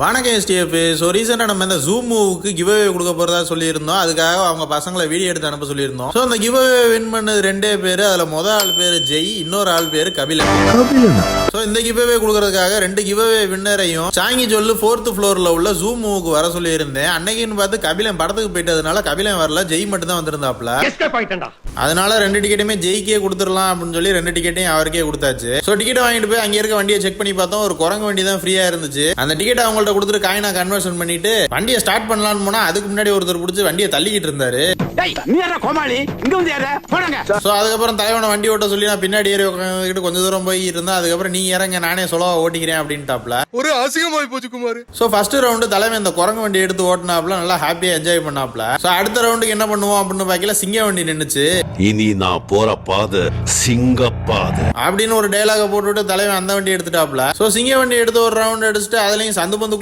வணக்கம் SDF. So ரீசெண்டாக நம்ம இந்த ஜூம் மூவுக்கு கிவ் அவே கொடுக்க போகிறதா சொல்லியிருந்தோம். அதுக்காக அவங்க பசங்களை வீடியோ எடுத்து அனுப்ப சொல்லியிருந்தோம். ஸோ அந்த கிவ் அவே வின் பண்ணது 2 பேர். அதில் முதல் ஆள் பேர் ஜெய், இன்னொரு ஆள் பேர் கபிலன். ஸோ இந்த கிவ் அவே கொடுக்கறதுக்காக 2 கிவ் அவே வின்னரையும் சாங்கி சொல்லு 4th ஃப்ளோரில் உள்ள ஜூம் மூவுக்கு வர சொல்லியிருந்தேன். அன்னைக்குன்னு பார்த்து கபிலன் படத்துக்கு போயிட்டதுனால கபிலன் வரல, ஜெய் மட்டும் தான் வந்திருந்தாப்ல. அதனால 2 டிக்கெட்டுமே ஜெய்க்கே கொடுத்துடலாம் அப்படின்னு சொல்லி 2 டிக்கெட்டையும் அவருக்கே கொடுத்தாச்சு. ஸோ டிக்கெட் வாங்கிட்டு போய் அங்கே இருக்க வண்டியை செக் பண்ணி பார்த்தோம். ஒரு குரங்கு வண்டி தான் ஃப்ரீயா இருந்துச்சு. அந்த டிக்கெட் அவங்கள்ட்ட கொடுத்துட்டு காயினா கன்வர்ஷன் பண்ணிட்டு வண்டியை ஸ்டார்ட் பண்ணலாம்னு போனா அதுக்கு முன்னாடி ஒருத்தர் பிடிச்சி வண்டியை தள்ளிக்கிட்டு இருந்தாரு. அதுக்கப்புறம் தலைவனை வண்டி ஓட்ட சொல்லி நான் பின்னாடி ஏறி உட்காந்துக்கிட்டு கொஞ்சம் தூரம் போய் இருந்தா அதுக்கப்புறம் நீ இறங்க நானே சொல்ல ஓட்டிக்கிறேன் அப்படின்ட்டாப்ல. ஒரு அசிங்கமாய் போச்சு குமார். ஸோ ஃபர்ஸ்ட் ரவுண்டு தலைவன் இந்த குரங்கு வண்டி எடுத்து ஓட்டினாப்ல, நல்லா ஹாப்பியா என்ஜாய் பண்ணாப்ல. ஸோ அடுத்த ரவுண்டுக்கு என்ன பண்ணுவோம் அப்படின்னு பார்க்கல, சிங்க வண்டி நின்னுச்சு. இனி நான் போற பாதை சிங்கப்பாதை அப்படின்னு ஒரு டைலாக போட்டுவிட்டு தலைவன் அந்த வண்டி எடுத்துட்டாப்ல. ஸோ சிங்க வண்டி எடுத்து ஒரு ரவுண்ட் அடிச்சுட்டு அதுலயும் சந்து பந்து